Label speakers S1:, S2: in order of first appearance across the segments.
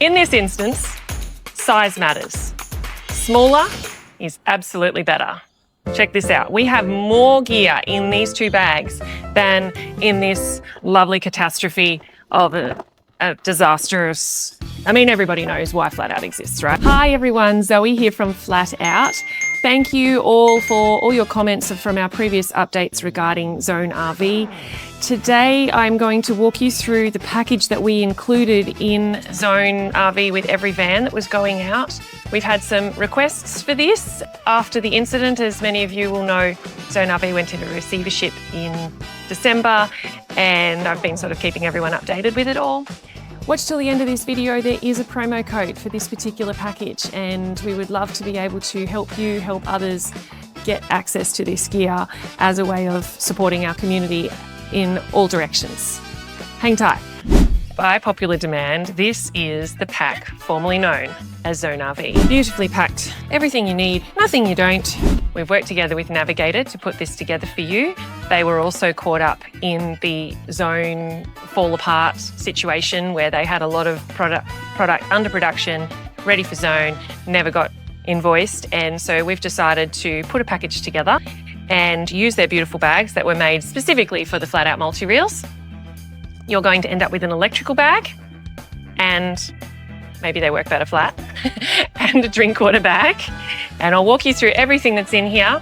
S1: In this instance, size matters. Smaller is absolutely better. Check this out. We have more gear in these 2 bags than in this lovely catastrophe of a disastrous... I mean, everybody knows why Flat Out exists, right? Hi everyone, Zoe here from Flat Out. Thank you all for all your comments from our previous updates regarding Zone RV. Today, I'm going to walk you through the package that we included in Zone RV with every van that was going out. We've had some requests for this after the incident. As many of you will know, Zone RV went into receivership in December, and I've been sort of keeping everyone updated with it all. Watch till the end of this video. There is a promo code for this particular package, and we would love to be able to help you help others get access to this gear as a way of supporting our community in all directions. Hang tight. By popular demand, this is the pack formerly known as Zone RV. Beautifully packed, everything you need, nothing you don't. We've worked together with Navigator to put this together for you. They were also caught up in the Zone fall apart situation where they had a lot of product under production, ready for Zone, never got invoiced. And so we've decided to put a package together and use their beautiful bags that were made specifically for the Flat Out multi-reels. You're going to end up with an electrical bag, and maybe they work better flat, and a drink water bag. And I'll walk you through everything that's in here.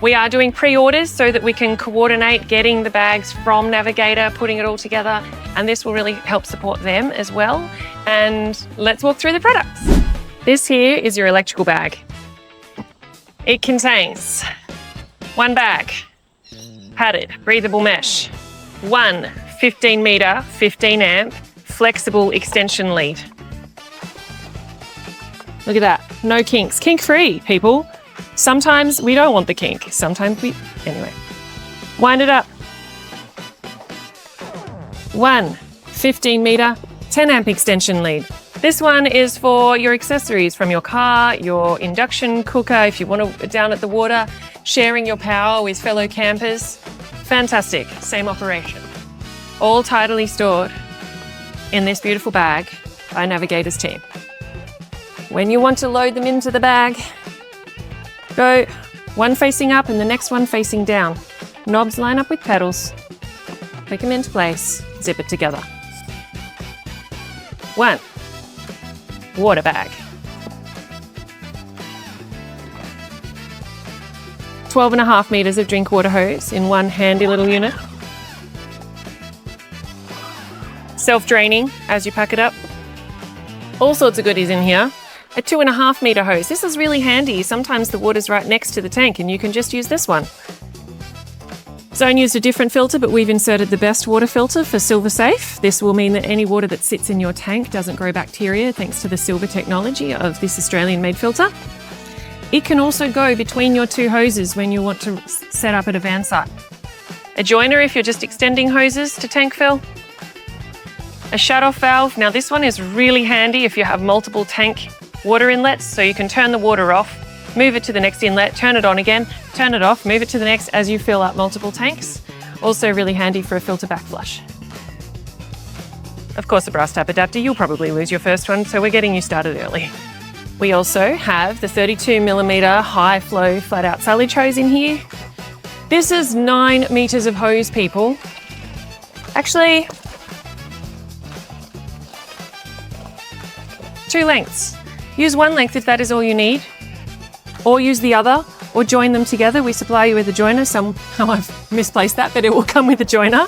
S1: We are doing pre-orders so that we can coordinate getting the bags from Navigator, putting it all together, and this will really help support them as well. And let's walk through the products. This here is your electrical bag. It contains 1 bag, padded, breathable mesh, 1 15 metre, 15 amp, flexible extension lead. Look at that, no kinks. Kink free, people. Sometimes we don't want the kink. Sometimes we, anyway. Wind it up. 1 15 metre, 10 amp extension lead. This one is for your accessories from your car, your induction cooker, if you want to down at the water, sharing your power with fellow campers. Fantastic, same operation. All tidily stored in this beautiful bag by Navigator's team. When you want to load them into the bag, go one facing up and the next one facing down. Knobs line up with pedals, click them into place, zip it together. 1 water bag. 12.5 metres of drink water hose in one handy little unit. Self-draining as you pack it up. All sorts of goodies in here. A 2.5 metre hose. This is really handy. Sometimes the water's right next to the tank and you can just use this one. Zone used a different filter, but we've inserted the best water filter for Silver Safe. This will mean that any water that sits in your tank doesn't grow bacteria thanks to the silver technology of this Australian-made filter. It can also go between your 2 hoses when you want to set up at a van site. A joiner if you're just extending hoses to tank fill. A shut-off valve. Now this one is really handy if you have multiple tank water inlets, so you can turn the water off, move it to the next inlet, turn it on again, turn it off, move it to the next as you fill up multiple tanks. Also really handy for a filter back flush. Of course, a brass tap adapter. You'll probably lose your first one, so we're getting you started early. We also have the 32mm high flow flat out sullage hose in here. This is 9 meters of hose, people. Actually, 2 lengths. Use 1 length if that is all you need, or use the other, or join them together. We supply you with a joiner. Somehow I've misplaced that, but it will come with a joiner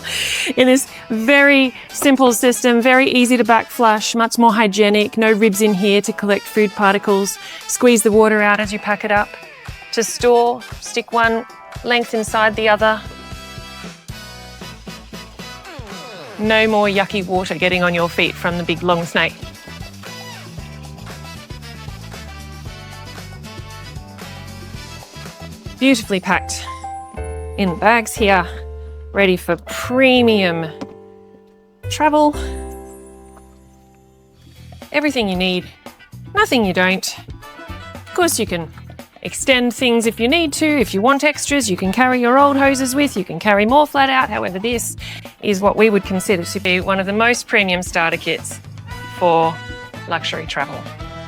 S1: in this very simple system, very easy to back flush, much more hygienic, no ribs in here to collect food particles, squeeze the water out as you pack it up. To store, stick 1 length inside the other. No more yucky water getting on your feet from the big long snake. Beautifully packed in bags here, ready for premium travel. Everything you need, nothing you don't. Of course you can extend things if you need to. If you want extras, you can carry your old hoses with, you can carry more flat out. However, this is what we would consider to be one of the most premium starter kits for luxury travel.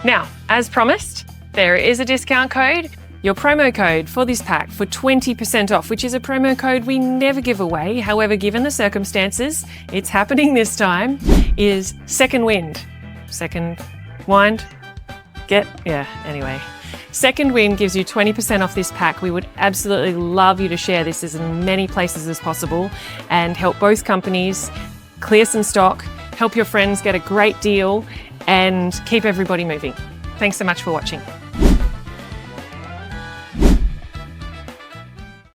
S1: Now, as promised, there is a discount code. Your promo code for this pack for 20% off, which is a promo code we never give away. However, given the circumstances, it's happening this time, is Second Wind. Second Wind? Anyway. Second Wind gives you 20% off this pack. We would absolutely love you to share this as many places as possible and help both companies clear some stock, help your friends get a great deal, and keep everybody moving. Thanks so much for watching.